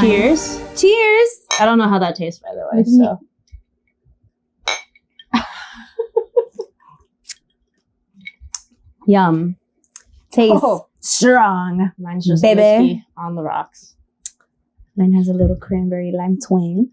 Cheers. Cheers. I don't know how that tastes, by the way. So. Yum. Tastes strong. Mine's just baby. whiskey on the rocks. Mine has a little cranberry lime twang.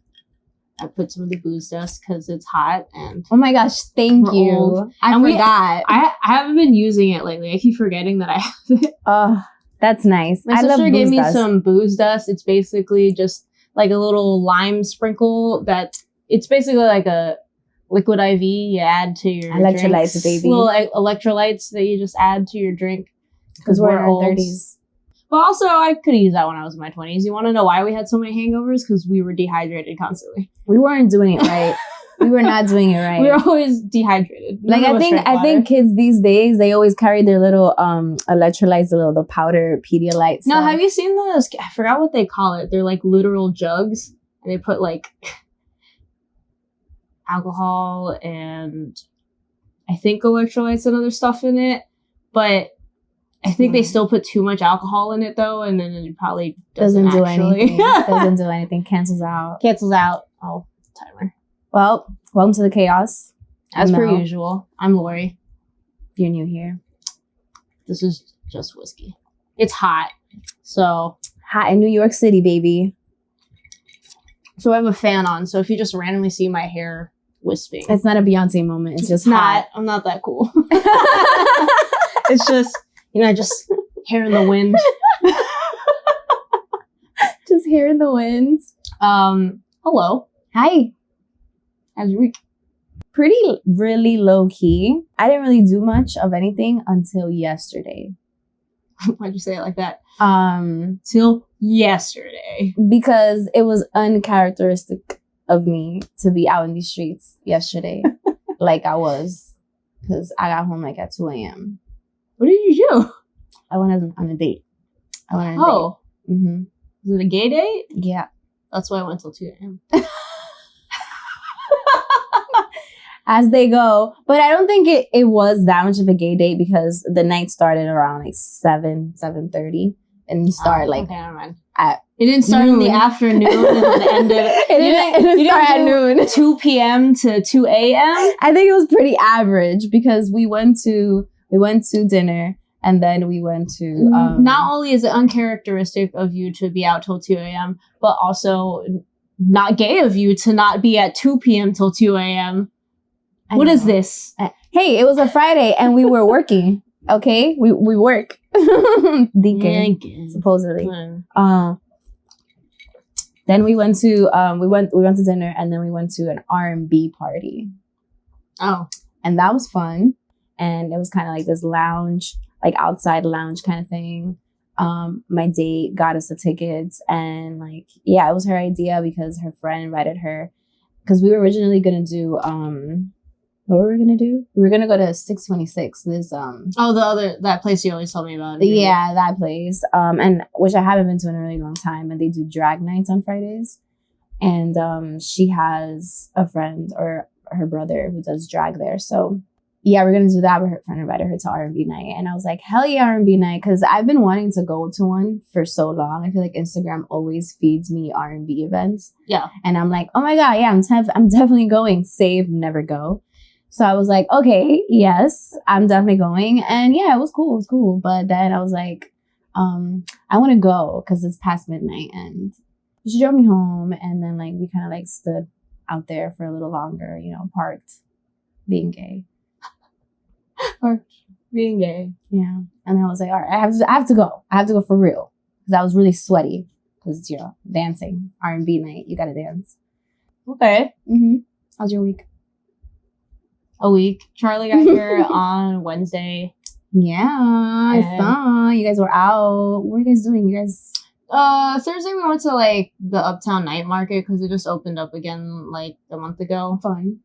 I put some of the booze dust because it's hot and Oh my gosh, thank we're you. old. I And forgot. I haven't been using it lately. I keep forgetting that I have it. Oh, that's nice. My I love sister gave booze me dust. some booze dust. It's basically just like a little lime sprinkle that it's basically like a liquid IV you add to your Electrolytes, drinks. baby. Little electrolytes that you just add to your drink. Because we're in our old. 30s. But also, I could have used that when I was in my 20s. You want to know why we had so many hangovers? Because we were dehydrated constantly. We weren't doing it right. We were not doing it right. We were always dehydrated. Like None of us drank I think water. kids these days, they always carry their little electrolytes, the powder Pedialyte No, stuff. have you seen those? I forgot what they call it. They're like literal jugs. And they put like alcohol and I think electrolytes and other stuff in it. But I think they still put too much alcohol in it though, and then it probably doesn't do actually anything. Doesn't do anything. Cancels out. cancels out. Oh, timer. Well, welcome to the chaos. As per Mel. usual, I'm Lorrie. You're new here. This is just whiskey. It's hot, so Hot in New York City, baby. I have a fan on. So if you just randomly see my hair wisping, It's not a Beyonce moment. It's just not. I'm not that cool. It's just just hair in the wind. just hearing the winds. Hello. Hi. How's your week? Really low key. I didn't really do much of anything until yesterday. Why'd you say it like that? Till Yesterday. because it was uncharacteristic of me to be out in these streets yesterday, like I was, because I got home like at 2 a.m. What did you do? I went on a date. I went on a Oh, date. Mm-hmm. was it a gay date? Yeah. That's why I went till 2 a.m. As they go. But I don't think it was that much of a gay date because the night started around like 7:30 and you start like okay, never mind. at It didn't start in the noon. afternoon and then ended. it didn't start at noon. 2 p.m. to 2 a.m. I think it was pretty average because we went to dinner and then we went to Not only is it uncharacteristic of you to be out till 2 a.m., but also not gay of you to not be at 2 p.m. till 2 a.m. What is this? Hey, it was a Friday and we were working. Okay, we work. Deacon, supposedly. Then we went to dinner and then we went to an R&B party. Oh, And that was fun. And it was kind of like this lounge, like outside lounge kind of thing. My date got us the tickets and like, yeah, it was her idea because her friend invited her. Because we were originally going to do, what were we going to do? We were going to go to 626. This, that place you always told me about. yeah, that place. And which I haven't been to in a really long time. And they do drag nights on Fridays. And she has a friend or her brother who does drag there. So yeah, we're gonna do that. But her friend invited her to R&B night, and I was like, hell yeah, R&B night, because I've been wanting to go to one for so long. I feel like Instagram always feeds me R&B events. Yeah, and I'm like, oh my god, yeah, I'm definitely going. Save, never go. So I was like, okay, yes, I'm definitely going, and yeah, it was cool. It was cool. But then I was like, I want to go because it's past midnight, and she drove me home, and then like we kind of like stood out there for a little longer, parked, being gay. or being gay. Yeah. And then I was like, all right, I have to go. I have to go for real. Because I was really sweaty. Because, dancing. R&B night. You got to dance. Okay. Mm-hmm. How's your week? A week. Charlie got here on Wednesday. Yeah, I saw. You guys were out. What were you guys doing? You guys... Thursday we went to, like, the Uptown Night Market because it just opened up again, like, a month ago. Fun.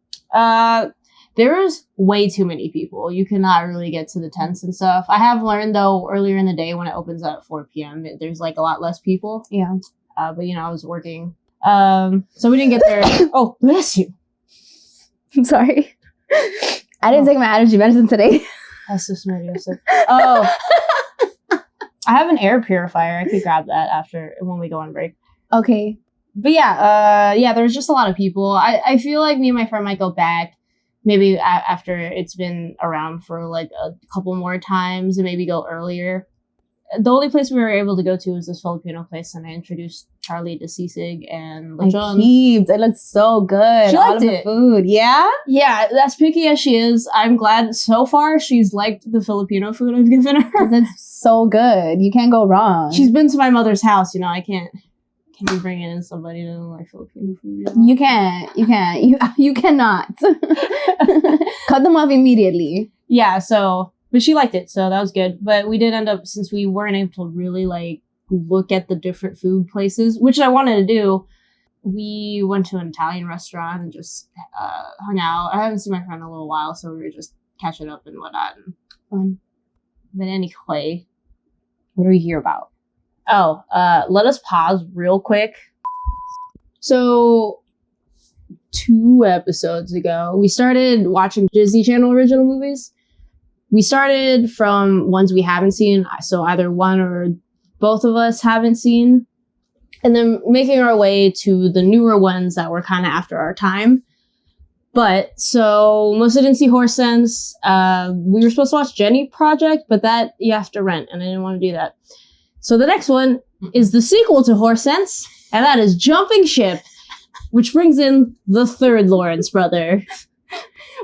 There's way too many people. You cannot really get to the tents and stuff. I have learned, though, earlier in the day when it opens at 4 p.m., there's, like, a lot less people. Yeah. But, I was working. So we didn't get there. Oh, bless you. I'm sorry. I didn't take my allergy medicine today. That's so smart, Joseph. Oh. I have an air purifier. I could grab that when we go on break. Okay. But yeah, there's just a lot of people. I feel like me and my friend might go back maybe after it's been around for like a couple more times and maybe go earlier. The only place we were able to go to was this Filipino place, and I introduced Charlie to sisig and lechon. It looks so good. She All liked of the it. food. Yeah? Yeah, as picky as she is, I'm glad so far she's liked the Filipino food I've given her. 'Cause it's so good. You can't go wrong. She's been to my mother's house, you know, I can't be bringing in somebody who doesn't like Filipino food. You know? You can't. You cannot. Cut them off immediately. Yeah, but she liked it, so that was good. But we did end up, since we weren't able to really like look at the different food places, which I wanted to do, we went to an Italian restaurant and just hung out. I haven't seen my friend in a little while, so we were just catching up and whatnot. Fun. But anyway, What are we here about? oh, let us pause real quick. So 2 episodes ago, we started watching Disney Channel original movies. We started from ones we haven't seen, so either one or both of us haven't seen, and then making our way to the newer ones that were kind of after our time. But so Melissa didn't see Horse Sense. We were supposed to watch Jenny Project, but that you have to rent, and I didn't want to do that. So the next one is the sequel to Horse Sense, and that is Jumping Ship, which brings in the 3rd Lawrence brother.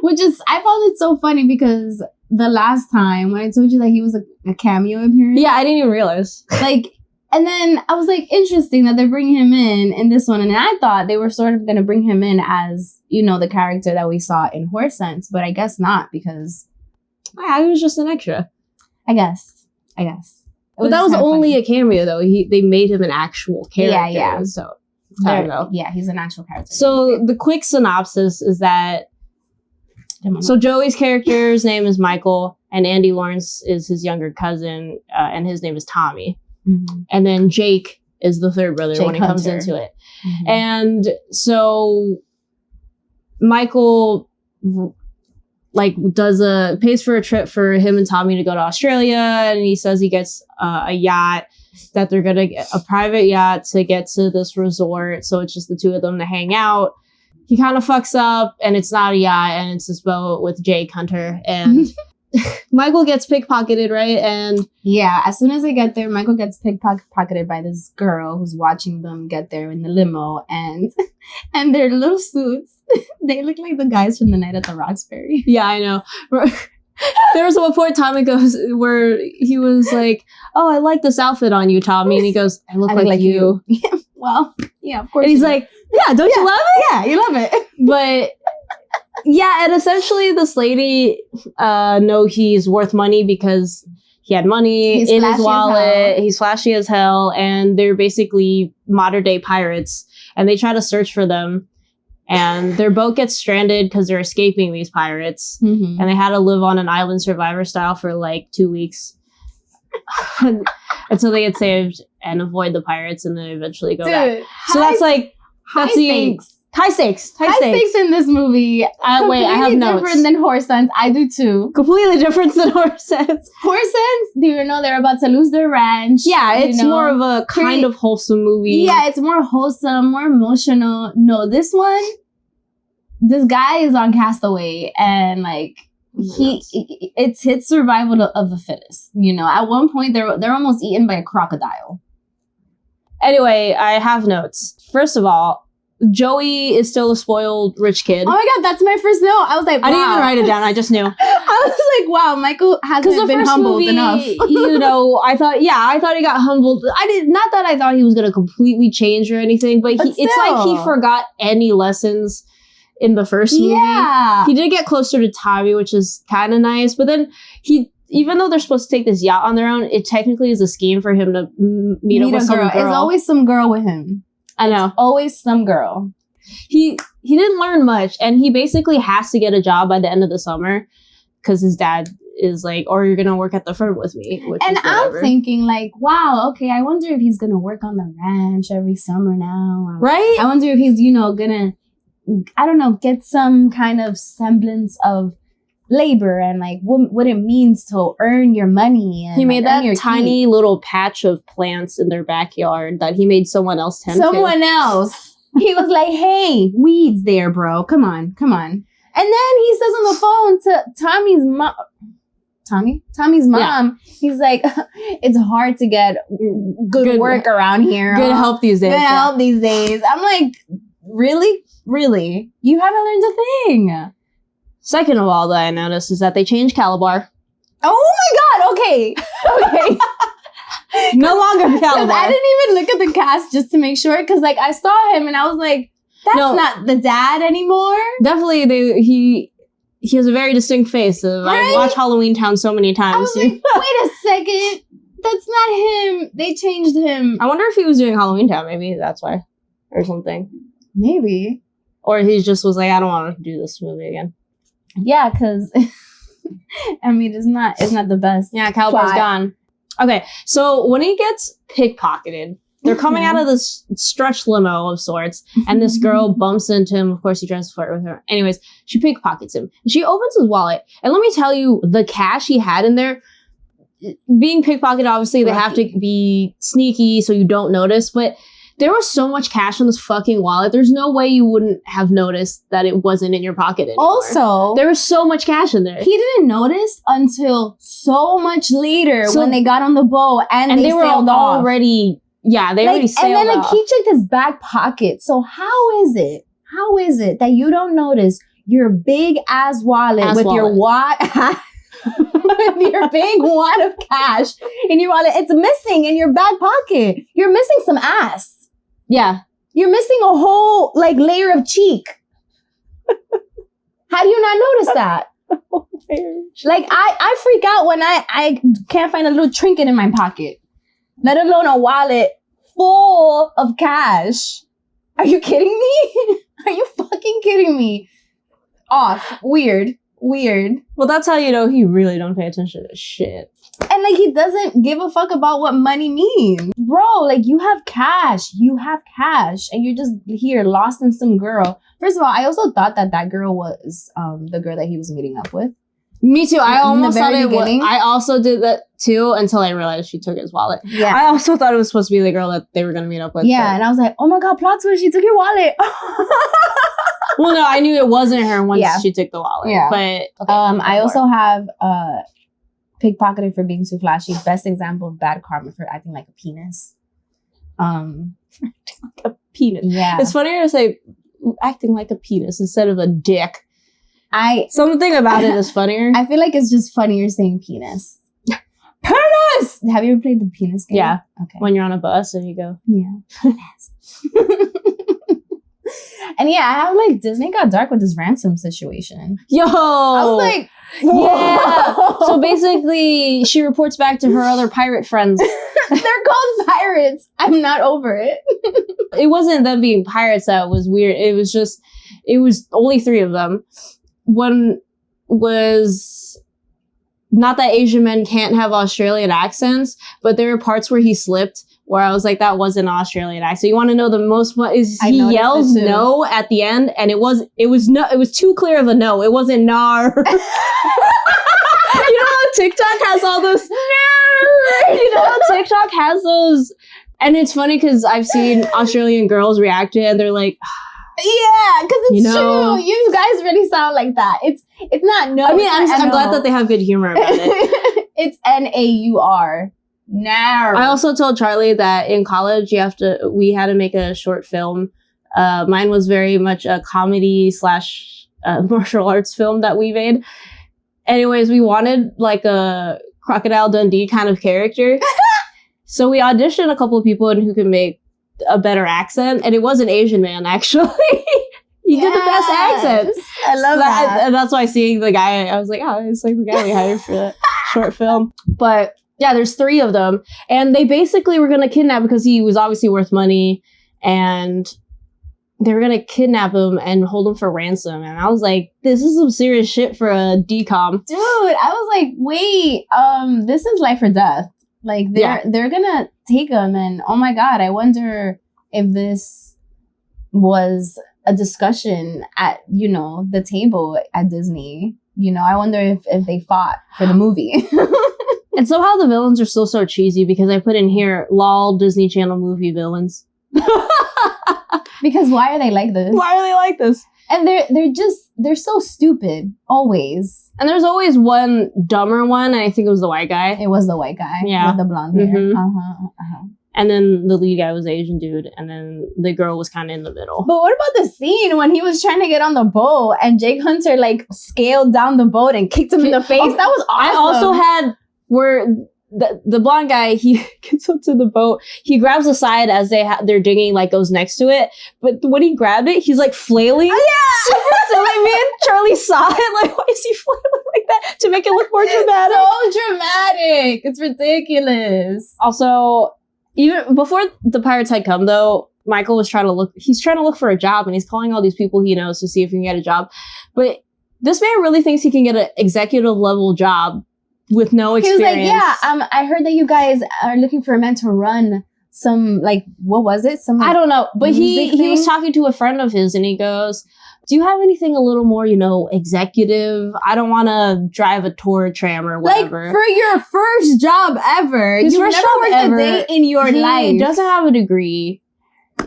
Which is, I found it so funny because the last time when I told you that he was a cameo appearance. Yeah, I didn't even realize. Like, and then I was like, interesting that they're bringing him in this one. And I thought they were sort of going to bring him in as, you know, the character that we saw in Horse Sense. But I guess not, because I was just an extra. I guess. But that was only a cameo, though. They made him an actual character. Yeah. So, I don't know. Yeah, he's an actual character. So the quick synopsis is that, so Joey's character's name is Michael, and Andy Lawrence is his younger cousin, and his name is Tommy. Mm-hmm. And then Jake is the 3rd brother Jake when he comes Hunter. into it. Mm-hmm. And so Michael pays for a trip for him and Tommy to go to Australia, and he says he gets a yacht, that they're gonna get a private yacht to get to this resort, so it's just the 2 of them to hang out. He kind of fucks up, and it's not a yacht, and it's this boat with Jake Hunter, and Michael gets pickpocketed, right? And yeah, as soon as they get there, Michael gets pickpocketed by this girl who's watching them get there in the limo, and their little suits, they look like the guys from The Night at the Roxbury. yeah, I know. There was one point Tommy goes where he was like, "Oh, I like this outfit on you, Tommy," and he goes, "I look like you." Yeah, well, yeah, of course. And he's like, "Yeah, don't you love it?" "Yeah, you love it." But yeah, and essentially this lady know he's worth money because he had money He's in flashy his as wallet. hell. He's flashy as hell, and they're basically modern day pirates, and they try to search for them, and their boat gets stranded because they're escaping these pirates, Mm-hmm. and they had to live on an island survivor style for like 2 weeks until they get saved and avoid the pirates, and then eventually go back. Dude, So that's like high that's the stakes. high stakes. High stakes in this movie. Wait, I have Completely notes. different than Horse Sense. I do too. Completely different than Horse Sense. Horse Sense, do you know they're about to lose their ranch? Yeah, you it's know? more of a kind of wholesome movie. Yeah, it's more wholesome, more emotional. No, this one, this guy is on Castaway, and like it's his survival of the fittest. You know, at one point they're almost eaten by a crocodile. Anyway, I have notes. First of all, Joey is still a spoiled rich kid. Oh my god, that's my first note. I was like, wow. I didn't even write it down. I just knew. I was like, wow, Michael hasn't been humbled enough. You know, I thought he got humbled. Not that I thought he was going to completely change or anything, but it's like he forgot any lessons in the first movie. Yeah. He did get closer to Tommy, which is kind of nice, but then even though they're supposed to take this yacht on their own, it technically is a scheme for him to meet up with some girl. It's always some girl with him. I know. It's always some girl. He didn't learn much, and he basically has to get a job by the end of the summer because his dad is like, or you're gonna work at the firm with me. And I'm thinking like, wow, okay, I wonder if he's gonna work on the ranch every summer now. Right? I wonder if he's, gonna, I don't know, get some kind of semblance of labor and like what it means to earn your money. And he made like, that tiny little patch of plants in their backyard that he made someone else tend to. Someone else. He was like, hey, weeds there, bro. Come on. And then he says on the phone to Tommy's mom. Tommy's mom. Yeah. He's like, it's hard to get good work around here. Good help these days. Good help these days. I'm like, really? You haven't learned a thing. Second of all, that I noticed is that they changed Calabar. Oh my god! Okay. No longer Calabar. I didn't even look at the cast just to make sure, because like I saw him and I was like, that's not the dad anymore. Definitely, he has a very distinct face. Right? I've watched Halloween Town so many times. I was like, wait a second, that's not him. They changed him. I wonder if he was doing Halloween Town. Maybe that's why, or something. Maybe. Or he just was like, I don't want to do this movie again. Yeah, because I mean, it's not the best. Yeah, Calabar's gone. Okay, so when he gets pickpocketed, they're coming out of this stretch limo of sorts, and this girl bumps into him. Of course, he tries to flirt with her. Anyways, she pickpockets him. She opens his wallet, and let me tell you, the cash he had in there, being pickpocketed, obviously, they have to be sneaky so you don't notice, but there was so much cash in this fucking wallet. There's no way you wouldn't have noticed that it wasn't in your pocket anymore. Also, there was so much cash in there. He didn't notice until so much later when they got on the boat and they were sailed already. Yeah, they already sailed and then off. Like, he checked his back pocket. So how is it that you don't notice your big ass wallet with your your big wad of cash in your wallet? It's missing in your back pocket. You're missing some ass. Yeah. You're missing a whole like layer of cheek. How do you not notice that? Like I freak out when I can't find a little trinket in my pocket, let alone a wallet full of cash. Are you kidding me? Are you fucking kidding me? Off. Weird. Well, that's how you know he really don't pay attention to shit. And like, he doesn't give a fuck about what money means. Bro, like, you have cash, and you're just here lost in some girl. First of all, I also thought that girl was the girl that he was meeting up with. Me too. I almost thought it was. I also did that too until I realized she took his wallet. Yeah. I also thought it was supposed to be the girl that they were going to meet up with. Yeah, and I was like, oh my god, plot twist, she took your wallet. Well, no, I knew it wasn't her once she took the wallet. Yeah. But I also have pickpocketed for being too flashy. Best example of bad karma for acting like a penis. Acting like a penis. Yeah. It's funnier to say acting like a penis instead of a dick. Something about it is funnier. I feel like it's just funnier saying penis. Penis! Have you ever played the penis game? Yeah. Okay. When you're on a bus and you go, penis. And yeah, I have like Disney got dark with this ransom situation. Yo! I was like, yeah. So basically, she reports back to her other pirate friends. They're called pirates. I'm not over it. It wasn't them being pirates that was weird. It was only 3 of them. One was not that Asian men can't have Australian accents, but there were parts where he slipped where I was like, that wasn't an Australian accent. You want to know the most one is he yells no at the end, and it was too clear of a no. It wasn't nar. You know how TikTok has all those You know how TikTok has those, and it's funny because I've seen Australian girls react to it and they're like, yeah, because it's true. You guys really sound like that. It's not no. I mean, I'm glad that they have good humor about it. It's NAUR. Now. I also told Charlie that in college we had to make a short film. Mine was very much a comedy / martial arts film that we made. Anyways, we wanted like a Crocodile Dundee kind of character. So we auditioned a couple of people who could make a better accent, and it was an Asian man actually. He did the best accents. I love that. And that's why seeing the guy, I was like, oh, it's like the guy we hired for that short film. But yeah, there's 3 of them, and they basically were gonna kidnap because he was obviously worth money, and they were gonna kidnap him and hold him for ransom. And I was like, this is some serious shit for a DCOM. Dude, I was like, wait, this is life or death. Like they're gonna take him, and oh my god, I wonder if this was a discussion at the table at Disney. I wonder if they fought for the movie. And somehow the villains are still so cheesy because I put in here, lol, Disney Channel movie villains. Because why are they like this? Why are they like this? And they're so stupid, always. And there's always one dumber one, and I think it was the white guy. It was the white guy. Yeah. With the blonde hair. Mm-hmm. And then the lead guy was the Asian dude, and then the girl was kind of in the middle. But what about the scene when he was trying to get on the boat and Jake Hunter like scaled down the boat and kicked him in the face? That was awesome. I also had where the blonde guy, he gets up to the boat, he grabs the side as they're digging, like goes next to it, but when he grabbed it, he's like flailing. Yeah. So like, me and Charlie saw it, like, why is he flailing like that to make it look more dramatic? So dramatic. It's ridiculous. Also, even before the pirates had come, though, Michael was trying to look for a job, and he's calling all these people he knows to see if he can get a job. But this man really thinks he can get an executive level job with no experience. He was like, I heard that you guys are looking for a man to run some, like, what was it? Some, like, I don't know. But he was talking to a friend of his, and he goes, do you have anything a little more, executive? I don't want to drive a tour tram or whatever. Like, for your first job ever. You've never worked a day in your life. He doesn't have a degree.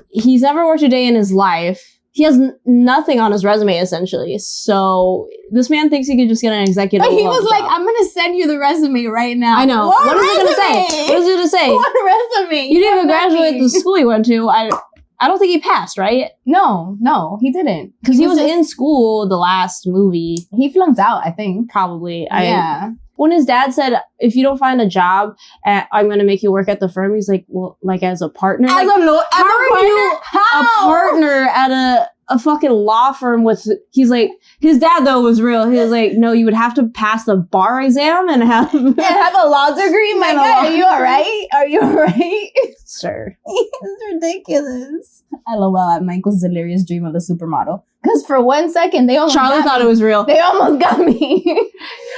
He's never worked a day in his life. He has nothing on his resume, essentially. So this man thinks he could just get an executive. But he was like, I'm going to send you the resume right now. I know. What is it going to say? What is it to say? What resume? You didn't even graduate the school he went to. I don't think he passed, right? No, he didn't. Because he was in school the last movie. He flunked out, I think. Probably. Yeah. When his dad said, if you don't find a job, I'm going to make you work at the firm, he's like, well, like as a partner? How are you a partner at a fucking law firm with, he's like, his dad though was real. He was like, no, you would have to pass the bar exam and have a law degree? My God, are you all right? Are you all right? Sir. It's ridiculous. LOL at Michael's delirious dream of the supermodel. Because for 1 second, Charlie thought it was real. They almost got me.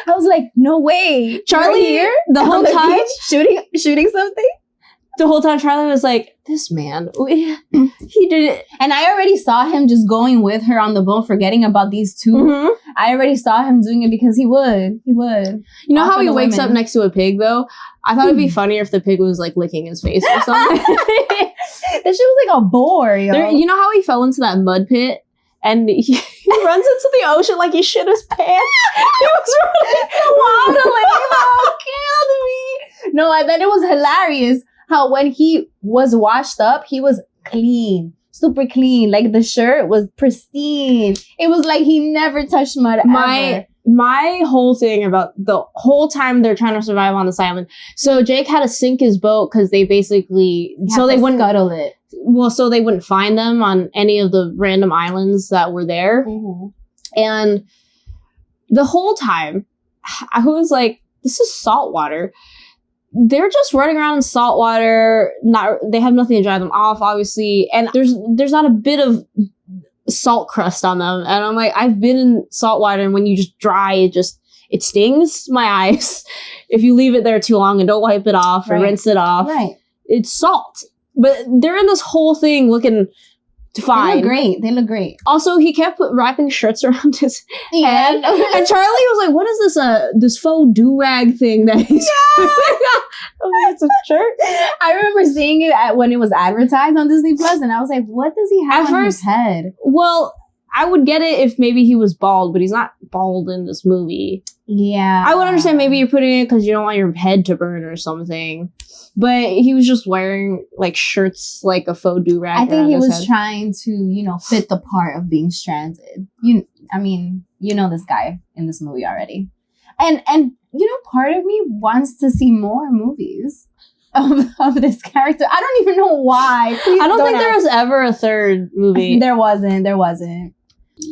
I was like, no way. Charlie here the whole time shooting something. The whole time Charlie was like, this man, he did it. And I already saw him just going with her on the boat, forgetting about these two. Mm-hmm. I already saw him doing it because he would. You know how he wakes up next to a pig, though? I thought it'd be funnier if the pig was, like, licking his face or something. That shit was like a boar, yo. You know how he fell into that mud pit? And he runs into the ocean like he shit his pants. He was really waddling. Killed me. No, I thought it was hilarious how when he was washed up, he was clean, super clean. Like the shirt was pristine. It was like he never touched mud ever. My whole thing about the whole time they're trying to survive on this island. So Jake had to sink his boat because they basically they wouldn't scuttle it. Well, so they wouldn't find them on any of the random islands that were there. Mm-hmm. And the whole time, I was like, this is salt water. They're just running around in salt water. They have nothing to dry them off, obviously. And there's not a bit of salt crust on them. And I'm like, I've been in salt water, and when you just dry, it stings my eyes. If you leave it there too long and don't wipe it off or rinse it off, it's salt. But they're in this whole thing looking fine. They look great. Also, he kept wrapping shirts around his head. And Charlie was like, what is this faux do-rag thing that he's I was like, it's a shirt? I remember seeing it when it was advertised on Disney Plus, and I was like, what does he have on his head? Well, I would get it if maybe he was bald, but he's not bald in this movie. Yeah. I would understand maybe you're putting it because you don't want your head to burn or something. But he was just wearing like shirts like a faux do-rag. I think he was trying to, fit the part of being stranded. You know this guy in this movie already. And part of me wants to see more movies of this character. I don't even know why. I don't think there was ever a third movie. There wasn't.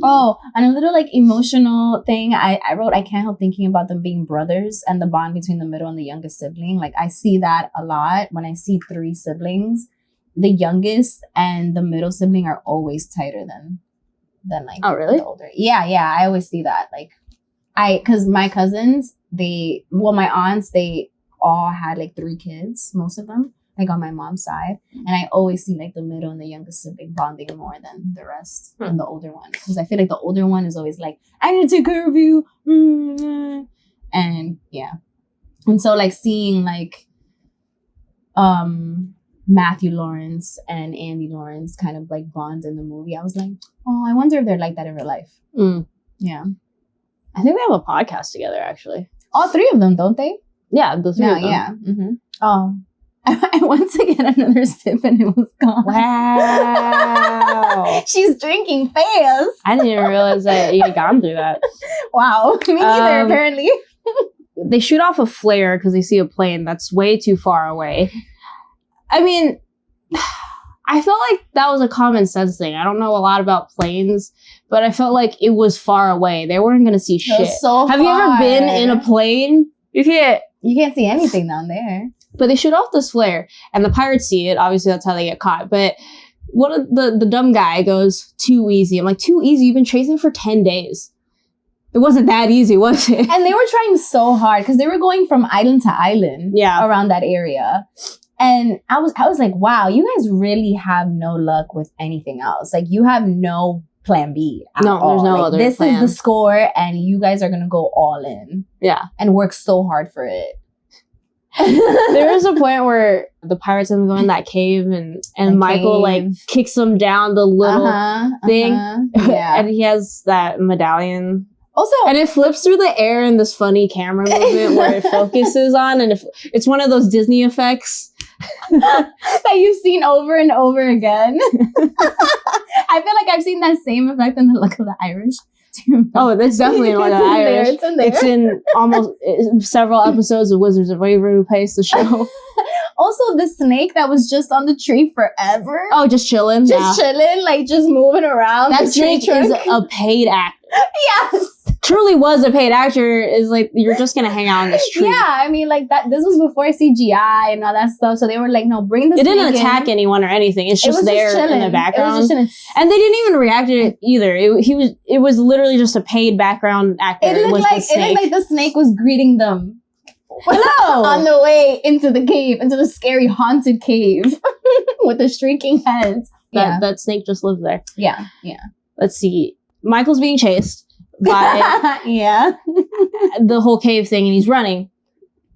Oh, and a little like emotional thing. I wrote, I can't help thinking about them being brothers and the bond between the middle and the youngest sibling. Like I see that a lot when I see 3 siblings. The youngest and the middle sibling are always tighter than like oh really? The older. Yeah. I always see that. Like because my cousins, my aunts, they all had like 3 kids, most of them. like on my mom's side, and I always see like the middle and the youngest sibling bonding more than the rest and the older one, because I feel like the older one is always like, I need to take care of you, and yeah, and so like seeing like Matthew Lawrence and Andy Lawrence kind of like bond in the movie, I was like, oh, I wonder if they're like that in real life. Yeah, I think they have a podcast together, actually. All three of them, don't they? Yeah, the three of them. Yeah. Mm-hmm. Oh, I went to get another sip and it was gone. Wow. She's drinking fast. I didn't even realize that you had gone through that. Wow. Me neither, apparently. They shoot off a flare because they see a plane that's way too far away. I mean, I felt like that was a common sense thing. I don't know a lot about planes, but I felt like it was far away. They weren't going to see shit. So Have you ever been in a plane? You can't see anything down there. But they shoot off this flare, and the pirates see it. Obviously, that's how they get caught. But one of the dumb guy goes, too easy. I'm like, too easy? You've been chasing for 10 days. It wasn't that easy, was it? And they were trying so hard because they were going from island to island around that area. And I was like, wow, you guys really have no luck with anything else. Like, you have no plan B at all. There's no other this plan. Is the score, and you guys are going to go all in. Yeah. And work so hard for it. There was a point where the pirates have go in that cave and Michael like kicks them down the little thing. Yeah. And he has that medallion. Also, and it flips through the air in this funny camera movement where it focuses on, and it's one of those Disney effects that you've seen over and over again. I feel like I've seen that same effect in The Luck of the Irish. Oh, that's definitely in Luck of the Irish. It's in there. It's in almost several episodes of Wizards of Waverly Place, the show. Also, the snake that was just on the tree forever. Oh, just chilling. Chilling, like just moving around. That snake is a paid actor. Yes. Truly was a paid actor. Is like, you're just gonna hang out on the street. Yeah, I mean, like that. This was before CGI and all that stuff. So they were like, no, bring the snake. It didn't attack anyone or anything. It's just there in the background. And they didn't even react to it either. It was literally just a paid background actor. It looked like the snake was greeting them. Hello! On the way into the cave, into the scary haunted cave with the shrieking heads. That snake just lived there. Yeah. Let's see. Michael's being chased by the whole cave thing, and he's running.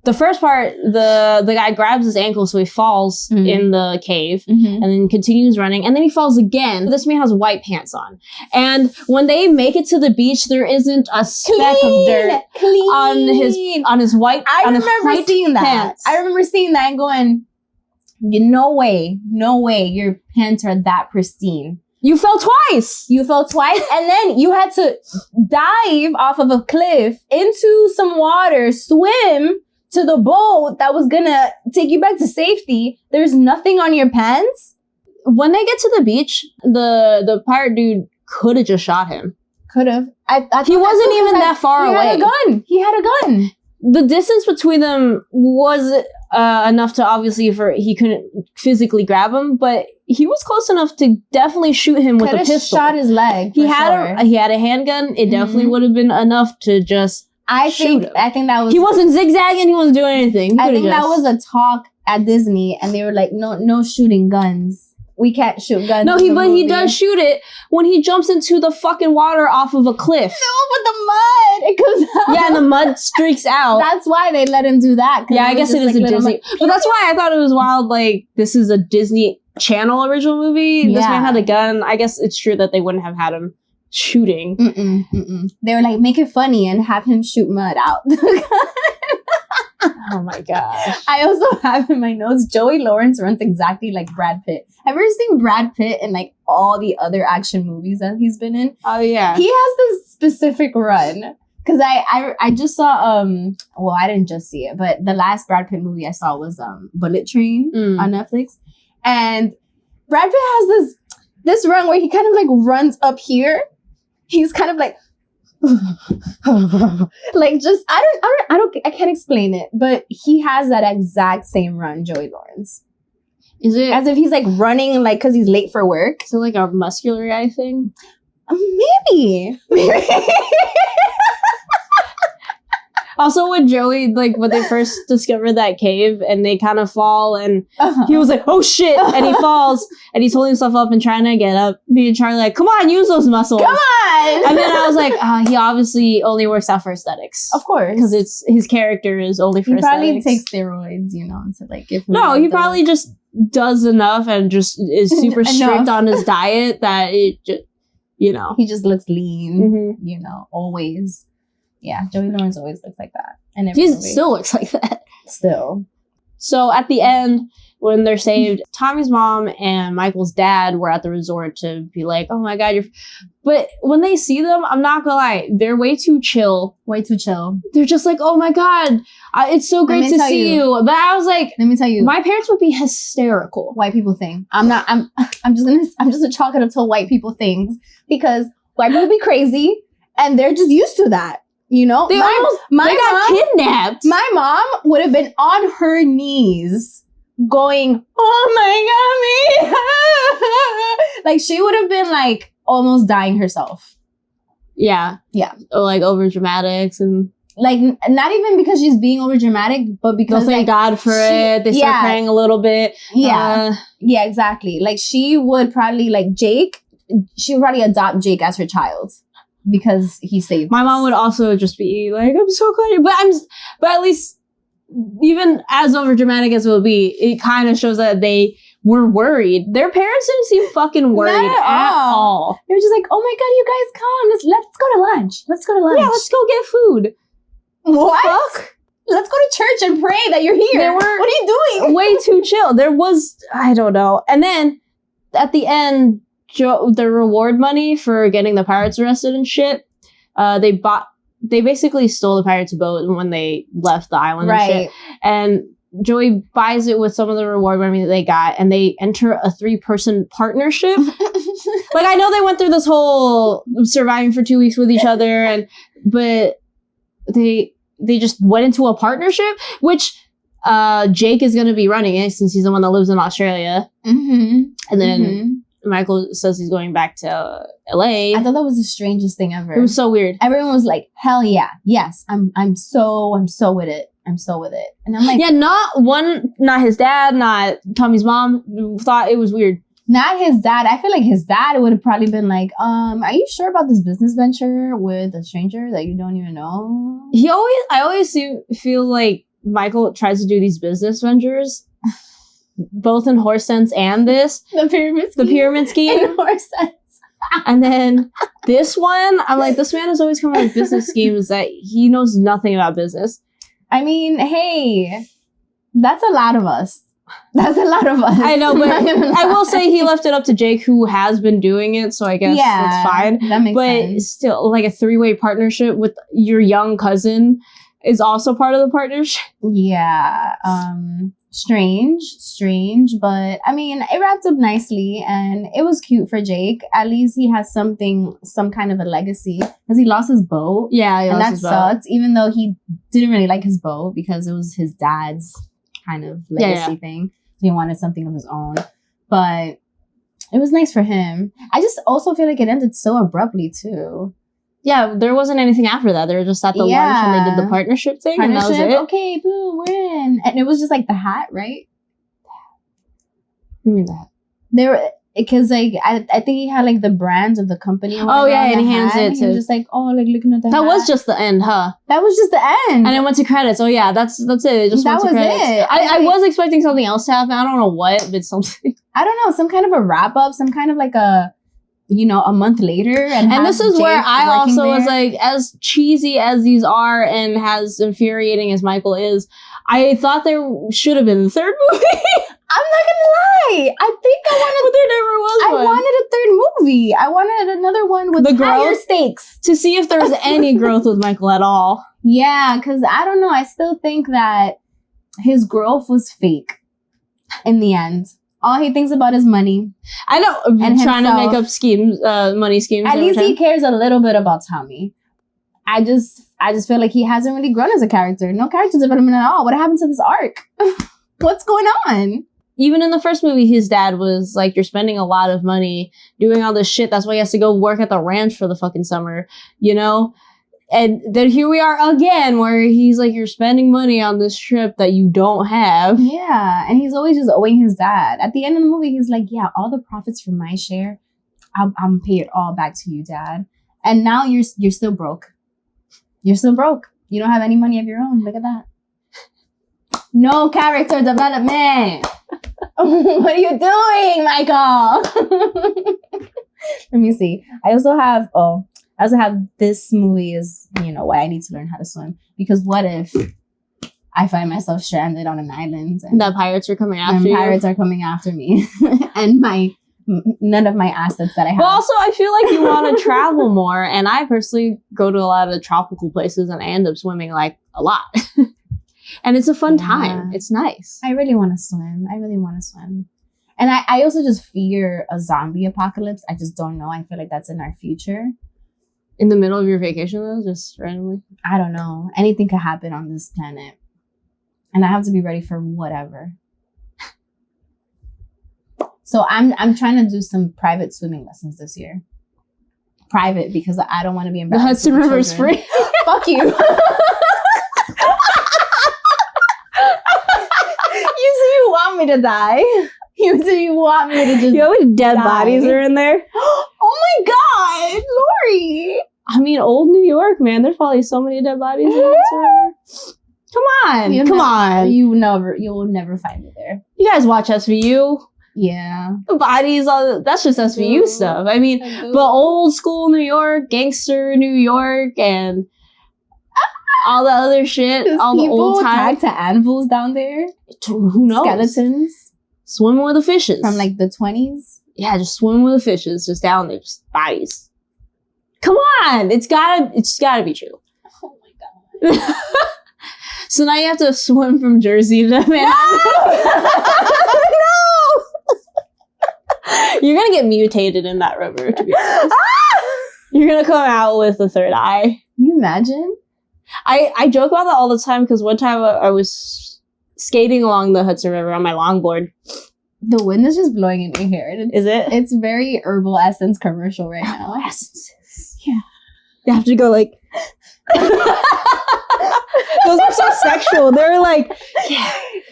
The first part, the guy grabs his ankle, so he falls in the cave, and then continues running, and then he falls again. This man has white pants on, and when they make it to the beach, there isn't a speck of dirt on his white. I remember seeing that. I remember seeing that and going, "No way, your pants are that pristine." You fell twice, and then you had to dive off of a cliff into some water, swim to the boat that was gonna take you back to safety. There's nothing on your pants. When they get to the beach, the pirate dude could have just shot him. Could have. He wasn't even that far away. He had a gun. The distance between them was enough to obviously he couldn't physically grab him, but he was close enough to definitely shoot him with a pistol. Shot his leg. He had a handgun. It definitely would have been enough to just. I think that was. He wasn't zigzagging. He wasn't doing anything. I think that was a talk at Disney, and they were like, "No shooting guns. We can't shoot guns." No, he does shoot it when he jumps into the fucking water off of a cliff. No, but the mud, it goes out. Yeah, and the mud streaks out. That's why they let him do that. Yeah, I guess it is a Disney. But that's why I thought it was wild. Like, this is a Disney Channel original movie. This man had a gun. I guess it's true that they wouldn't have had him shooting. They were like, make it funny and have him shoot mud out. Oh my gosh. I also have in my notes, Joey Lawrence runs exactly like Brad Pitt. Have you ever seen Brad Pitt in like all the other action movies that he's been in? Oh yeah. He has this specific run. Because I just saw, well, I didn't just see it, but the last Brad Pitt movie I saw was Bullet Train on Netflix. And Brad Pitt has this run where he kind of like runs up here. He's kind of like, like just I can't explain it, but he has that exact same run, Joey Lawrence. Is it as if he's like running like because he's late for work? Is it like a muscular guy thing? Maybe. Also with Joey, like when they first discovered that cave and they kind of fall and he was like, oh shit, and he falls and he's holding himself up and trying to get up. Me and Charlie like, come on, use those muscles. Come on. And then I was like, he obviously only works out for aesthetics. Of course. Because it's his character is only for aesthetics. He probably takes steroids, you know, to like give him he probably just does enough and just is super strict on his diet that it just, you know. He just looks lean, you know, always. Yeah, Joey Lawrence always looks like that. And he still looks like that. Still. So at the end, when they're saved, Tommy's mom and Michael's dad were at the resort to be like, oh my God, But when they see them, I'm not gonna lie, they're way too chill. Way too chill. They're just like, oh my God, it's so great to see you. But I was like, let me tell you, my parents would be hysterical. White people think. I'm just gonna chalk it up to white people things because white people be crazy and they're just used to that. You know, they got kidnapped. My mom would have been on her knees going, oh my God, me. Like she would have been like almost dying herself. Yeah. Yeah. Or like over dramatics and like not even because she's being over dramatic, but because thank God for it. They start crying a little bit. Yeah. Yeah, exactly. Like she would probably like Jake, she would probably adopt Jake as her child. Because he saved my mom would also just be like, I'm so glad but at least even as over dramatic as it will be, it kind of shows that they were worried. Their parents didn't seem fucking worried at all. They were just like, oh my God, you guys come. Let's go to lunch. Let's go to lunch. Yeah, let's go get food. What? Fuck? Let's go to church and pray that you're here. They were what are you doing? Way too chill. There was, I don't know. And then at the end, the reward money for getting the pirates arrested and shit, they basically stole the pirates' boat when they left the island and shit. And Joey buys it with some of the reward money that they got, and they enter a 3-person partnership. Like, I know they went through this whole surviving for 2 weeks with each other, but they just went into a partnership, which Jake is going to be running it since he's the one that lives in Australia. And then Michael says he's going back to LA. I thought that was the strangest thing ever. It was so weird. Everyone was like, hell yeah. Yes. I'm so with it. I'm so with it. And I'm like, yeah, not his dad, not Tommy's mom thought it was weird. Not his dad. I feel like his dad would have probably been like, are you sure about this business venture with a stranger that you don't even know? I always feel like Michael tries to do these business ventures both in horse sense and this. The pyramid scheme. In horse sense. And then this one, I'm like, this man is always coming up with business schemes that he knows nothing about business. I mean, hey, that's a lot of us. That's a lot of us. I know, but I will say he left it up to Jake, who has been doing it, so I guess that's fine. That makes sense. But still, like a 3-way partnership with your young cousin is also part of the partnership. Yeah. Strange, but I mean, it wrapped up nicely and it was cute for Jake. At least he has some kind of a legacy because he lost his boat. Yeah, and that sucked, even though he didn't really like his boat because it was his dad's kind of legacy thing. So he wanted something of his own, but it was nice for him. I just also feel like it ended so abruptly too. Yeah, there wasn't anything after that. They were just at the lunch and they did the partnership thing, and that was it. Okay, boom, we're in. And it was just like the hat, right? What do you mean the hat? They were, because like I think he had like the brands of the company. Oh yeah, and he hands it to. He was just like, oh, like looking at the hat. That was just the end, huh? That was just the end. And it went to credits. Oh yeah, that's it. It just went to credits. It. I was expecting something else to happen. I don't know what, but something. I don't know, some kind of a wrap up, some kind of like a, you know, a month later. And this is Jake where I also was like, as cheesy as these are and as infuriating as Michael is, I thought there should have been a third movie. I'm not gonna lie. I think I wanted, but there never was one. I wanted a third movie. I wanted another one with higher stakes. To see if there was any growth with Michael at all. Yeah, because I don't know. I still think that his growth was fake in the end. All he thinks about is money. I know, and trying to make up schemes, money schemes. At least he cares a little bit about Tommy. I just feel like he hasn't really grown as a character. No character development at all. What happened to this arc? What's going on? Even in the first movie, his dad was like, you're spending a lot of money doing all this shit. That's why he has to go work at the ranch for the fucking summer, you know? And then here we are again, where he's like, you're spending money on this trip that you don't have. Yeah, and he's always just owing his dad. At the end of the movie, he's like, yeah, all the profits from my share, I'm pay it all back to you, Dad. And now you're still broke. You're still broke. You don't have any money of your own. Look at that. No character development. What are you doing, Michael? Let me see. I also have this movie is, why I need to learn how to swim. Because what if I find myself stranded on an island and the pirates are coming after you? Pirates are coming after me. And none of my assets that I have. Well, also, I feel like you want to travel more. And I personally go to a lot of the tropical places and I end up swimming like a lot. And it's a fun time. It's nice. I really want to swim. And I also just fear a zombie apocalypse. I just don't know. I feel like that's in our future. In the middle of your vacation, though, just randomly? I don't know. Anything could happen on this planet. And I have to be ready for whatever. So I'm trying to do some private swimming lessons this year. Private, because I don't want to be embarrassed. The Hudson River is free. Fuck you. You want me to die. You want me to just. You know how many dead bodies are in there? Oh my God, Lorrie. I mean, old New York, man. There's probably so many dead bodies in Hudson River. Come on. You will never find me there. You guys watch SVU? Yeah. The bodies, that's just SVU stuff. I mean, but old school New York, gangster New York, and all the other shit, all the old time. Tied to anvils down there. Who knows? Skeletons. Swimming with the fishes. From like the 20s. Yeah, just swimming with the fishes, just down there, just bodies. Come on, it's gotta be true. Oh my God. So now you have to swim from Jersey to Manhattan. No! You're gonna get mutated in that river, to be honest. You're gonna come out with a third eye. Can you imagine? I joke about that all the time because one time I was skating along the Hudson River on my longboard. The wind is just blowing in your hair. Is it? It's very Herbal Essence commercial right now. Essences. Yeah. You have to go like... Those are so sexual. They were like... Yeah.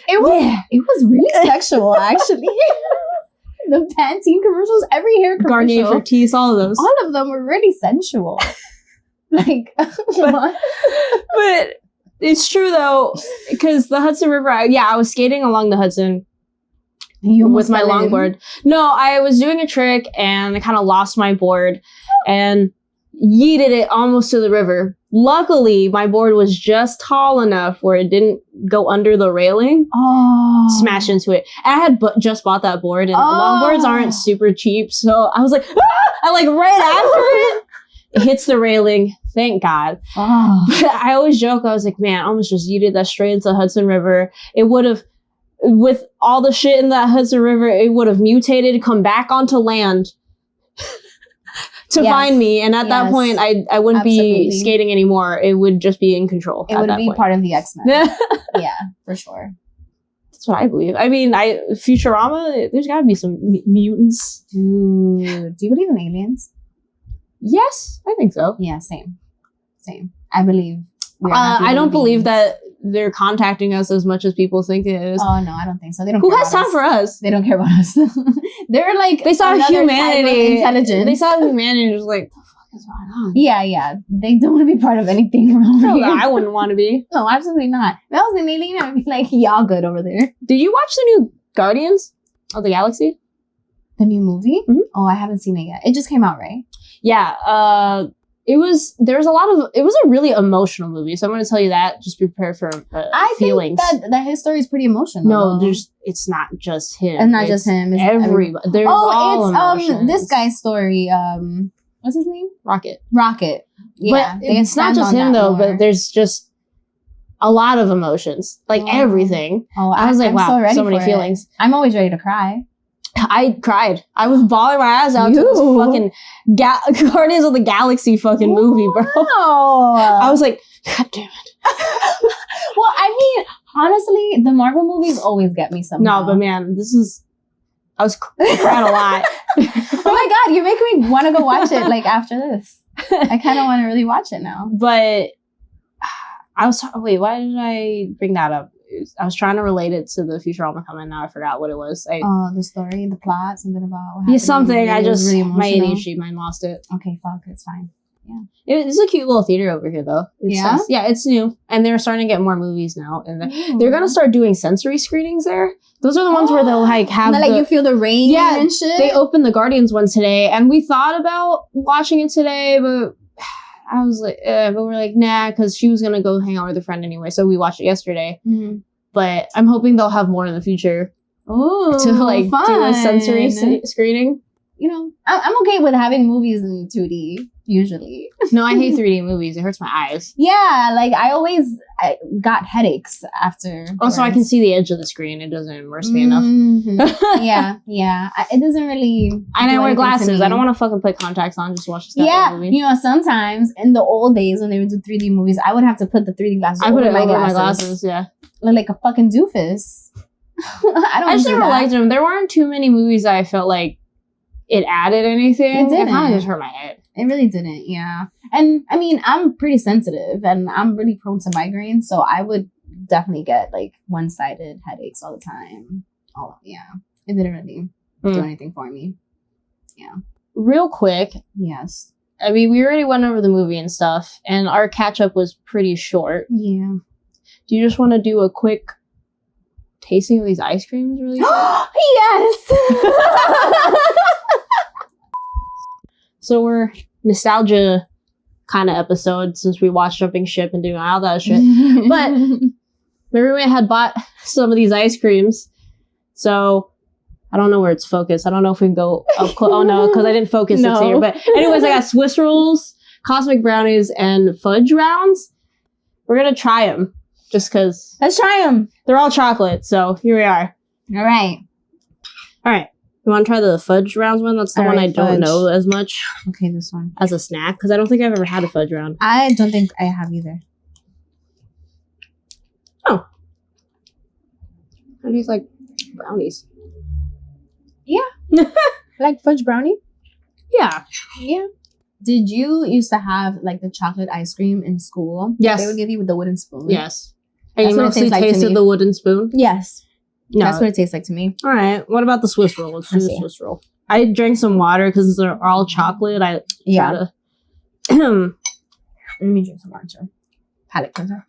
It was really sexual, actually. The Pantene commercials, every hair commercial. Garnier for teeth, all of those. All of them were really sensual. Like, what? But it's true, though, because the Hudson River, I was skating along the Hudson with my longboard. No, I was doing a trick, and I kind of lost my board, and yeeted it almost to the river. Luckily, my board was just tall enough where it didn't go under the railing. Oh. Smash into it. And I had just bought that board, and longboards aren't super cheap, so I was like, ah! I like ran after it. It hits the railing. Thank God. Oh. But I always joke, I was like, man, I almost just yeeted that straight into the Hudson River. It would have, with all the shit in that Hudson River, it would have mutated, come back onto land to find me. And at that point, I wouldn't be skating anymore. It would just be in control. It would be part of the X-Men. Yeah, for sure. That's what I believe. I mean, Futurama, there's got to be some mutants. Dude, do you believe in aliens? Yes, I think so. Yeah, same. I believe. I don't believe that they're contacting us as much as people think it is. Oh no, I don't think so. They don't. Who has time for us? They don't care about us. They're like, they saw humanity. Intelligence. They saw humanity and was like, what the fuck is going on? Yeah. They don't want to be part of anything around here. I wouldn't want to be. No, absolutely not. If I was an alien, I would be like, y'all good over there. Did you watch the new Guardians of the Galaxy? The new movie? Mm-hmm. Oh, I haven't seen it yet. It just came out, right? Yeah. It was a really emotional movie. So I'm going to tell you that. Just prepare for feelings. I think that his story is pretty emotional. No, it's not just him. It's not just him. It's everybody. There's all emotions. This guy's story. What's his name? Rocket. Yeah, but it's not just him though. More. But there's just a lot of emotions, like everything. Oh, I was like, wow, so many feelings. I'm always ready to cry. I cried. I was bawling my ass out to this fucking Guardians of the Galaxy fucking movie, bro. I was like, God damn it. Well, I mean, honestly, the Marvel movies always get me somehow. No, but man, I was crying a lot. Oh my God, you're making me want to go watch it like after this. I kind of want to really watch it now. But wait, why did I bring that up? I was trying to relate it to the Futurama comment. Now I forgot what it was. The story, the plot, something about what yeah, something. I just really my ADHD mind lost it. Okay, fuck, it's fine. Yeah, it's a cute little theater over here, though. It's new, and they're starting to get more movies now, and they're gonna start doing sensory screenings there. Those are the ones where they'll like have you feel the rain and shit. They opened the Guardians one today, and we thought about watching it today, but I was like, but we're like, nah, because she was gonna go hang out with a friend anyway, so we watched it yesterday. Mm-hmm. But I'm hoping they'll have more in the future. Oh, to like do a sensory screening. You know, I'm okay with having movies in 2D usually. No, I hate 3D movies. It hurts my eyes. Yeah, like I got headaches after. Also, I can see the edge of the screen. It doesn't immerse me enough. yeah. It doesn't really. And I wear glasses. I don't want to fucking put contacts on. Just watch this movie. You know, sometimes in the old days when they would do 3D movies, I would have to put the 3D glasses. I put it over my glasses. Yeah, like a fucking doofus. I just never liked them. There weren't too many movies that I felt like it added anything. It didn't. It kind of just hurt my head. It really didn't, yeah. And I mean, I'm pretty sensitive and I'm really prone to migraines, so I would definitely get like one-sided headaches all the time. It didn't really do anything for me. Yeah. Real quick. Yes. I mean, we already went over the movie and stuff, and our catch-up was pretty short. Yeah. Do you just want to do a quick tasting of these ice creams really quick? Yes! So we're nostalgia kind of episode since we watched Jumping Ship and doing all that shit. But my roommate had bought some of these ice creams. So I don't know where it's focused. I don't know if we can go up close. Oh no, because I didn't focus it here. But anyways, I got Swiss rolls, cosmic brownies, and fudge rounds. We're going to try them just because. Let's try them. They're all chocolate. So here we are. All right. You want to try the fudge rounds one? That's the one I don't know as much. Okay, this one. As a snack? Because I don't think I've ever had a fudge round. I don't think I have either. Oh. I taste like brownies. Yeah. Like fudge brownie? Yeah. Yeah. Did you used to have like the chocolate ice cream in school? Yes. They would give you with the wooden spoon. Yes. And you mostly tasted the wooden spoon? Yes. No. That's what it tastes like to me. All right. What about the Swiss roll? Let's do the Swiss roll. I drank some water because they're all chocolate. Let me drink some water. Palate cleanser.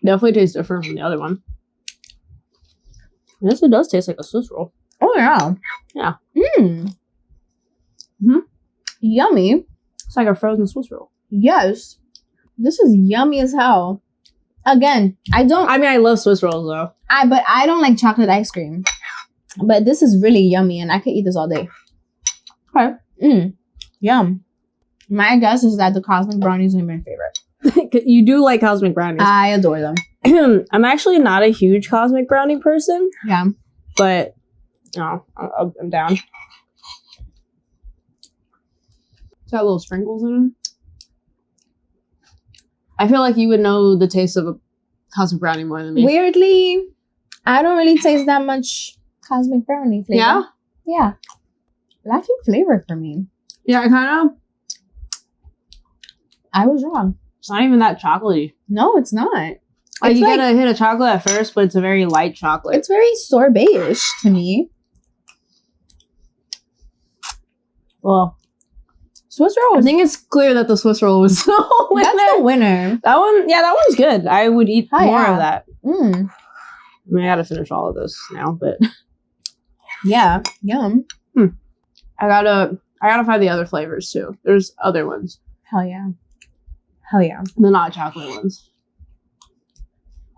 Definitely tastes different from the other one. Yes, it does taste like a Swiss roll. Oh, yeah. Yeah. Yummy. It's like a frozen Swiss roll. Yes. This is yummy as hell. Again, I love Swiss rolls though. But I don't like chocolate ice cream. But this is really yummy and I could eat this all day. Okay. Yum. My guess is that the cosmic brownies are my favorite. You do like cosmic brownies. I adore them. I'm actually not a huge cosmic brownie person. Yeah. But, no, I'm down. It's got little sprinkles in them. I feel like you would know the taste of a cosmic brownie more than me. Weirdly, I don't really taste that much cosmic brownie flavor. Yeah? Yeah. Lacking flavor for me. Yeah, I was wrong. It's not even that chocolatey. No, it's not. Like, you get a hit of chocolate at first, but it's a very light chocolate. It's very sorbet-ish to me. Well, Swiss roll. I think it's clear that the Swiss roll was the winner. That's the winner. That one's good. I would eat more of that. I mean, I gotta finish all of this now, but yeah, yum. I gotta find the other flavors too. There's other ones. Hell yeah. The not chocolate ones.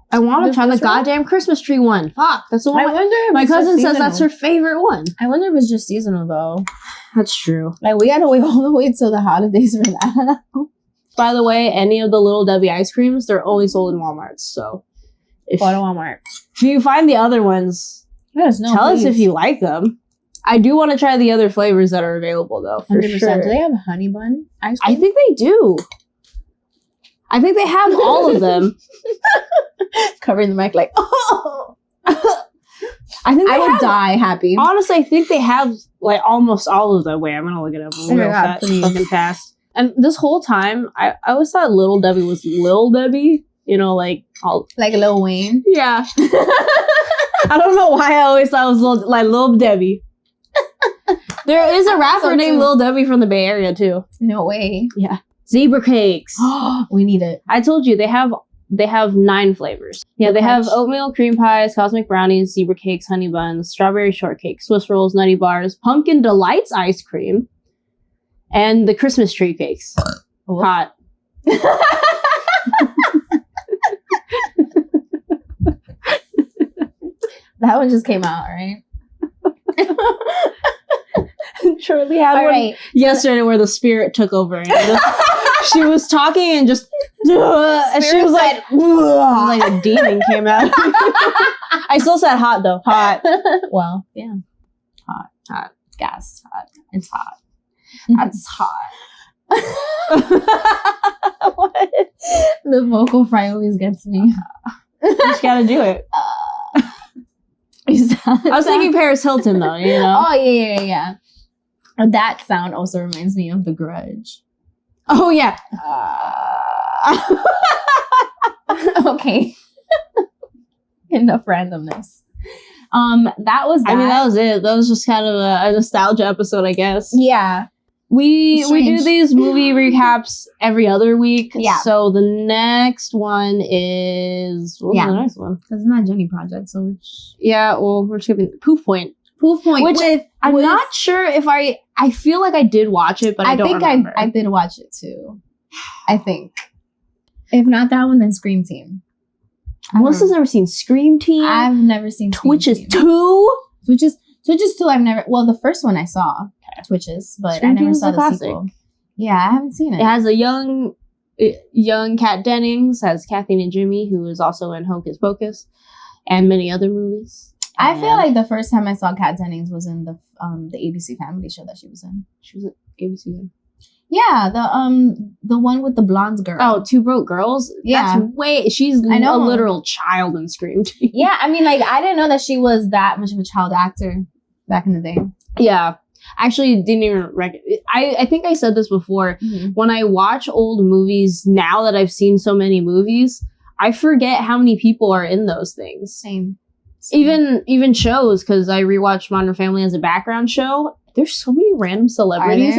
I want to try the goddamn Christmas tree one. Fuck, that's the one. I wonder if my cousin says that's her favorite one. I wonder if it's just seasonal though. That's true. Like, we gotta wait all the way till the holidays for that. By the way, any of the Little Debbie ice creams, they're only sold in Walmart. So, Go to Walmart. If you find the other ones, let us know. Tell us if you like them. I do want to try the other flavors that are available though. For 100%. Sure. Do they have honey bun ice cream? I think they do. I think they have all of them. Covering the mic like, oh. I think I would die happy. Honestly, I think they have like almost all of them. Wait, I'm gonna look it up real fucking fast. And this whole time, I always thought Little Debbie was Lil Debbie. You know, like Lil Wayne. Yeah. I don't know why I always thought it was Lil Debbie. There is a rapper named Lil Debbie from the Bay Area too. No way. Yeah. Zebra cakes. We need it. I told you they have 9 flavors. Yeah, they have oatmeal cream pies, cosmic brownies, zebra cakes, honey buns, strawberry shortcake, Swiss rolls, nutty bars, pumpkin delights ice cream, and the Christmas tree cakes. Hot. That one just came out, right? Shirley had one yesterday where the spirit took over. And she was talking and just, and she was like a demon came out. I still said hot though. Hot. Well, yeah. Hot. Gas. Hot. It's hot. That's hot. What? The vocal fry always gets me. You just gotta do it. I was thinking Paris Hilton though, you know? Oh, yeah. That sound also reminds me of The Grudge. Oh, yeah. Okay. Enough randomness. That was that. I mean, that was it. That was just kind of a nostalgia episode, I guess. Yeah. We do these movie recaps every other week. Yeah. So the next one is... What's the next one? Because it's not Jenny Project, so which... Yeah, well, we're skipping Poof Point. Which I'm not sure if I feel like I did watch it, but I don't remember. I did watch it too. I think. If not that one, then Scream Team. Melissa's never seen Scream Team. I've never seen Twitches 2. Twitches 2 I've never... Well, the first one I saw. Twitches, but Scream I never saw the classic. sequel. Yeah, I haven't seen it. It has a young Kat Dennings, has Kathy and Jimmy, who is also in Hocus Pocus, and many other movies. I feel like the first time I saw Kat Dennings was in the ABC Family show that she was in. She was at ABC. Yeah, the one with the blonde girl. Oh, Two Broke Girls? Yeah. She's a literal child in Scream Team. Yeah, I mean, like, I didn't know that she was that much of a child actor back in the day. Yeah. Actually, didn't even I think I said this before. Mm-hmm. When I watch old movies, now that I've seen so many movies, I forget how many people are in those things. Same. Even shows, because I rewatched Modern Family as a background show. There's so many random celebrities.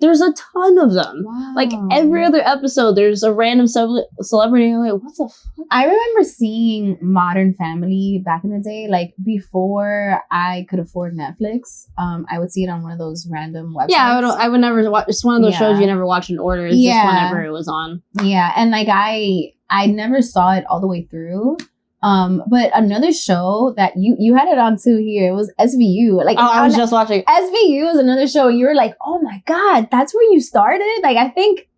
There's a ton of them. Wow. Like every other episode, there's a random celebrity. I'm like, what the fuck? I remember seeing Modern Family back in the day, like before I could afford Netflix. I would see it on one of those random websites. Yeah, I would never watch. It's one of those shows you never watch in order. It's just whenever it was on. Yeah, and like I never saw it all the way through. But another show that you had it on too here was SVU. Like, I was just watching. SVU is another show. You were like, oh my God, that's where you started? Like, I think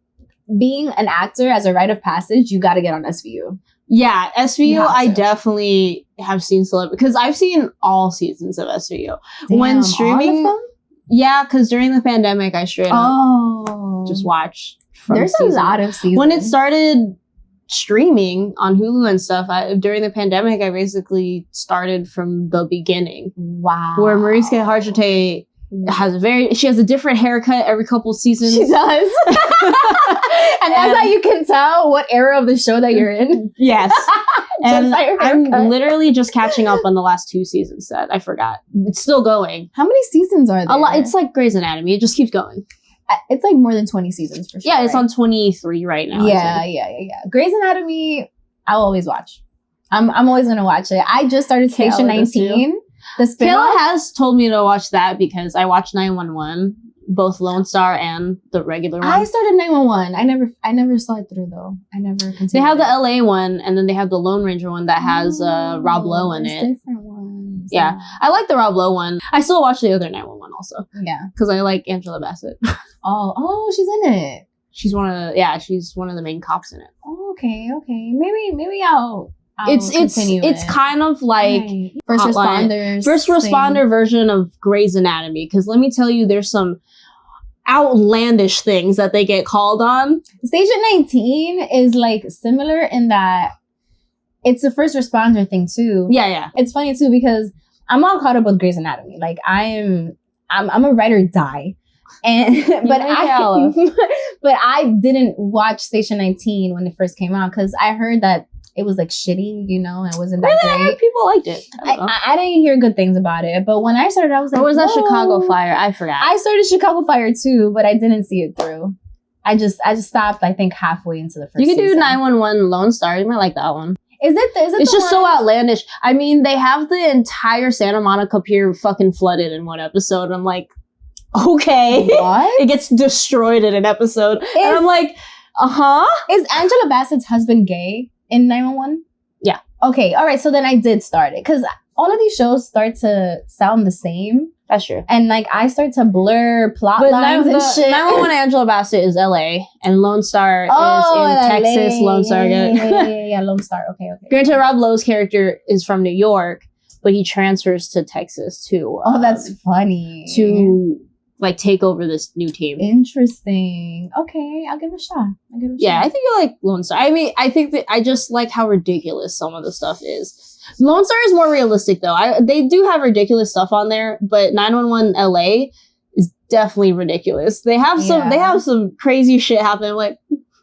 being an actor as a rite of passage, you got to get on SVU. Yeah, SVU, I definitely have seen because I've seen all seasons of SVU. Damn, when streaming, all of them? Yeah, because during the pandemic, I straight up just watched. There's a lot of seasons. When it started streaming on Hulu and stuff, during the pandemic, I basically started from the beginning. Wow. Where Mariska Hargitay she has a different haircut every couple seasons. She does. And that's how you can tell what era of the show that you're in. Yes. And I'm literally just catching up on the last 2 seasons that I forgot. It's still going. How many seasons are there? A lot. It's like Grey's Anatomy. It just keeps going. It's like more than 20 seasons for sure. Yeah, it's on 23 right now. Yeah. Grey's Anatomy, I'll always watch. I'm always going to watch it. I just started Station 19. The Kayla has told me to watch that because I watched 911, both Lone Star and the regular one. I started 911. I never saw it through though. I never continued. They have the LA one, and then they have the Lone Ranger one that has Rob Lowe in it. Different ones. Yeah, I like the Rob Lowe one. I still watch the other 911 also. Yeah, because I like Angela Bassett. Oh, she's in it. She's one of the main cops in it. Oh, okay. Maybe I'll it's kind of like first responder version of Grey's Anatomy, because let me tell you, there's some outlandish things that they get called on. Station 19 is like similar in that it's a first responder thing too. Yeah. It's funny too because I'm all caught up with Grey's Anatomy. Like I'm a ride or die. And but I didn't watch Station 19 when it first came out because I heard that it was like shitty, you know, and it wasn't that great. People liked it. I didn't hear good things about it, but when I started, I was like, or was that whoa. Chicago Fire? I forgot. I started Chicago Fire too, but I didn't see it through. I just stopped. I think halfway into the first. You could do season. 911 Lone Star. You might like that one. Is it? It's just so outlandish. I mean, they have the entire Santa Monica Pier fucking flooded in one episode. I'm like, okay, what? It gets destroyed in an episode, and I'm like, Is Angela Bassett's husband gay in 911? Yeah. Okay. All right. So then I did start it because all of these shows start to sound the same. That's true. And like I start to blur plot lines and shit. 911 Angela Bassett is LA, and Lone Star is in Texas. Lone Star, yeah, Lone Star. Okay. Granted, Rob Lowe's character is from New York, but he transfers to Texas to. That's funny. To like take over this new team. Interesting. Okay, I'll give it a shot. Yeah, I think you like Lone Star. I mean, I think that I just like how ridiculous some of the stuff is. Lone Star is more realistic though. They do have ridiculous stuff on there, but 911 LA is definitely ridiculous. They have some crazy shit happen. Like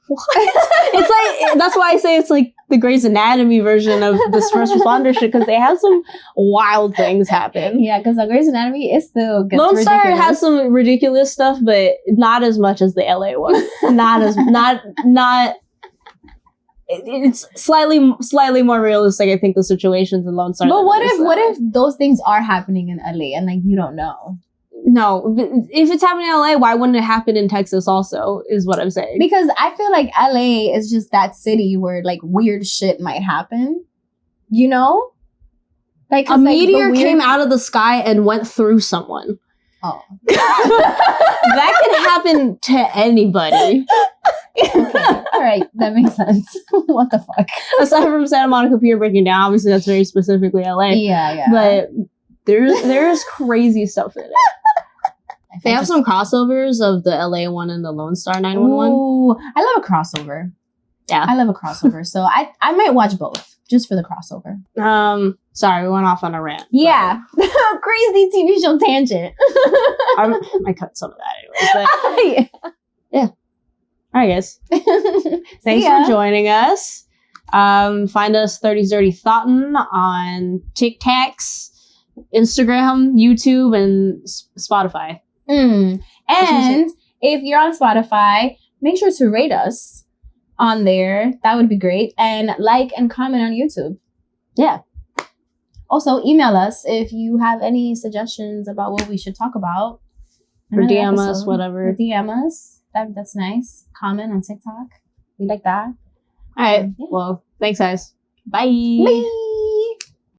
what? It's like that's why I say it's like the Grey's Anatomy version of this first responder shit because they have some wild things happen. Yeah, because Grey's Anatomy is still Lone Star has some ridiculous stuff, but not as much as the LA one. not. It's slightly more realistic. I think the situations in Lone Star. But what if those things are happening in LA and like you don't know? No, if it's happening in LA, why wouldn't it happen in Texas also, is what I'm saying. Because I feel like LA is just that city where like weird shit might happen, you know? Like a meteor came out of the sky and went through someone. Oh. That can happen to anybody. Okay. All right, that makes sense. What the fuck? Aside from Santa Monica Pier breaking down, obviously that's very specifically LA. Yeah. But there's crazy stuff in it. They have some crossovers of the LA one and the Lone Star 911. Ooh, I love a crossover. Yeah. I love a crossover. So I might watch both just for the crossover. Sorry, we went off on a rant. Yeah. Crazy TV show tangent. I cut some of that anyways. But yeah. All right, guys. Thanks for joining us. Find us 30s Dirty Thoughtin on TikToks, Instagram, YouTube, and Spotify. And if you're on Spotify, make sure to rate us on there. That would be great. And like and comment on YouTube. Yeah. Also, email us if you have any suggestions about what we should talk about. Or DM us, whatever. Or DM us. That's nice. Comment on TikTok. We like that. All right. Well, thanks, guys. Bye. Bye.